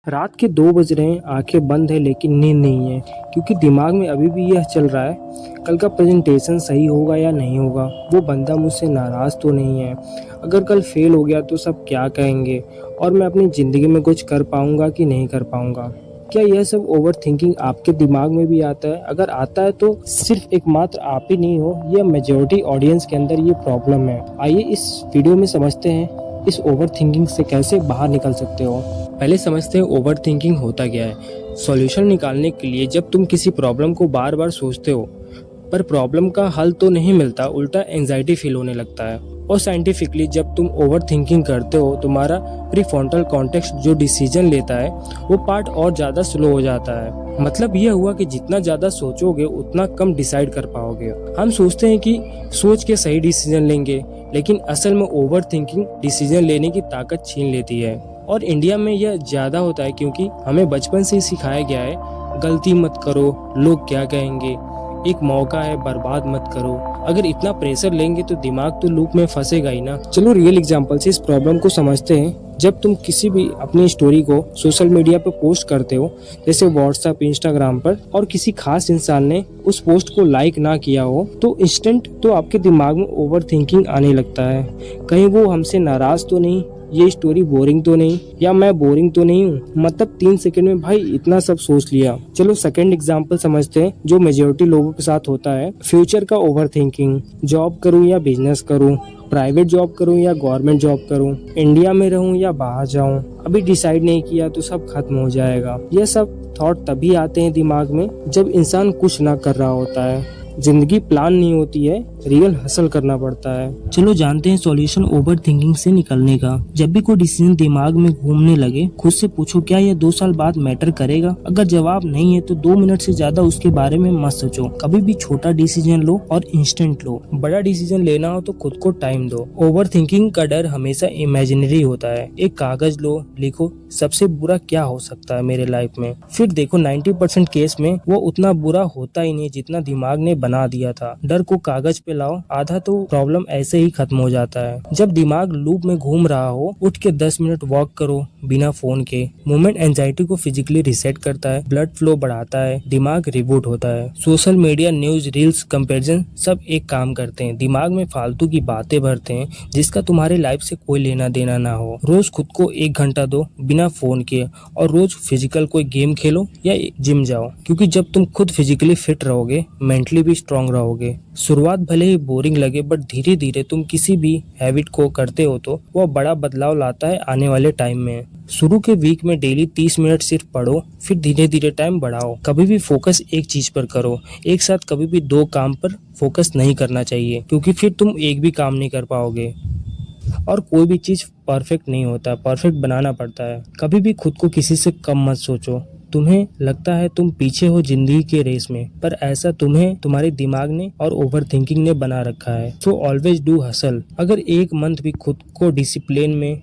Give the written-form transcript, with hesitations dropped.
रात के 2 बज रहे हैं, आंखें बंद है लेकिन नींद नहीं है क्योंकि दिमाग में अभी भी यह चल रहा है, कल का प्रेजेंटेशन सही होगा या नहीं होगा, वो बंदा मुझसे नाराज़ तो नहीं है, अगर कल फेल हो गया तो सब क्या कहेंगे और मैं अपनी ज़िंदगी में कुछ कर पाऊंगा कि नहीं कर पाऊंगा। क्या यह सब ओवर थिंकिंग आपके दिमाग में भी आता है? अगर आता है तो सिर्फ एकमात्र आप ही नहीं हो, यह मेजॉरिटी ऑडियंस के अंदर ये प्रॉब्लम है। आइए इस वीडियो में समझते हैं इस ओवर थिंकिंग से कैसे बाहर निकल सकते हो। पहले समझते हैं ओवर थिंकिंग होता क्या है। सॉल्यूशन निकालने के लिए जब तुम किसी प्रॉब्लम को बार बार सोचते हो पर प्रॉब्लम का हल तो नहीं मिलता, उल्टा एंजाइटी फील होने लगता है। और साइंटिफिकली जब तुम ओवर थिंकिंग करते हो, तुम्हारा प्रीफ्रंटल कॉर्टेक्स जो डिसीजन लेता है वो पार्ट और ज़्यादा स्लो हो जाता है। मतलब यह हुआ कि जितना ज़्यादा सोचोगे उतना कम डिसाइड कर पाओगे। हम सोचते हैं कि सोच के सही डिसीजन लेंगे, लेकिन असल में ओवर थिंकिंग डिसीजन लेने की ताकत छीन लेती है। और इंडिया में यह ज़्यादा होता है क्योंकि हमें बचपन से ही सिखाया गया है गलती मत करो, लोग क्या कहेंगे, एक मौका है बर्बाद मत करो। अगर इतना प्रेशर लेंगे तो दिमाग तो लूप में फंसेगा ही ना। चलो रियल एग्जांपल से इस प्रॉब्लम को समझते हैं। जब तुम किसी भी अपनी स्टोरी को सोशल मीडिया पर पोस्ट करते हो, जैसे व्हाट्सएप, इंस्टाग्राम पर, और किसी खास इंसान ने उस पोस्ट को लाइक ना किया हो तो इंस्टेंट तो आपके दिमाग में ओवर थिंकिंग आने लगता है। कहीं वो हमसे नाराज तो नहीं, ये स्टोरी बोरिंग तो नहीं, या मैं बोरिंग तो नहीं हूँ। मतलब 3 सेकंड में भाई इतना सब सोच लिया। चलो सेकंड एग्जांपल समझते हैं जो मेजोरिटी लोगों के साथ होता है, फ्यूचर का ओवर थिंकिंग। जॉब करूँ या बिजनेस करूँ, प्राइवेट जॉब करूँ या गवर्नमेंट जॉब करूँ, इंडिया में रहूँ या बाहर जाऊँ, अभी डिसाइड नहीं किया तो सब खत्म हो जाएगा। यह सब थॉट तभी आते हैं दिमाग में जब इंसान कुछ ना कर रहा होता है। जिंदगी प्लान नहीं होती है, रियल हसल करना पड़ता है। चलो जानते हैं सॉल्यूशन ओवर थिंकिंग से निकलने का। जब भी कोई डिसीजन दिमाग में घूमने लगे, खुद से पूछो क्या यह 2 साल बाद मैटर करेगा। अगर जवाब नहीं है तो 2 मिनट से ज्यादा उसके बारे में मत सोचो। कभी भी छोटा डिसीजन लो और इंस्टेंट लो। बड़ा डिसीजन लेना हो तो खुद को टाइम दो। ओवर थिंकिंग का डर हमेशा इमेजिनरी होता है। एक कागज लो, लिखो सबसे बुरा क्या हो सकता है मेरे लाइफ में, फिर देखो 90% केस में वो उतना बुरा होता ही नहीं जितना दिमाग ने बना दिया था। डर को कागज पे लाओ, आधा तो प्रॉब्लम ऐसे ही खत्म हो जाता है। जब दिमाग लूप में घूम रहा हो, उठ के 10 मिनट वॉक करो बिना फोन के। मूवमेंट एंजाइटी को फिजिकली रिसेट करता है, ब्लड फ्लो बढ़ाता है, दिमाग रिबूट होता है। Social media, news, reels, comparison सब एक काम करते हैं, दिमाग में फालतू की बातें भरते हैं जिसका तुम्हारे लाइफ से कोई लेना देना ना हो। रोज खुद को 1 घंटा दो बिना फोन के, और रोज फिजिकल कोई गेम खेलो या जिम जाओ, क्योंकि जब तुम खुद फिजिकली फिट रहोगे, मेंटली भी स्ट्रांग रहोगे। शुरुआत भले ही बोरिंग लगे, बट धीरे धीरे तुम किसी भी हैबिट को करते हो तो वह बड़ा बदलाव लाता है आने वाले टाइम में। शुरू के वीक में डेली 30 मिनट सिर्फ पढ़ो, फिर धीरे धीरे टाइम बढ़ाओ। कभी भी फोकस एक चीज पर करो, एक साथ कभी भी 2 काम पर फोकस नहीं करना चाहिए, क्योंकि फिर तुम एक भी काम नहीं कर पाओगे। और कोई भी चीज परफेक्ट नहीं होता, परफेक्ट बनाना पड़ता है। कभी भी खुद को किसी से कम मत सोचो। तुम्हें लगता है तुम पीछे हो जिंदगी के रेस में, पर ऐसा तुम्हें तुम्हारे दिमाग ने और ओवर थिंकिंग ने बना रखा है। So always do hustle. अगर 1 मंथ भी खुद को डिसिप्लिन में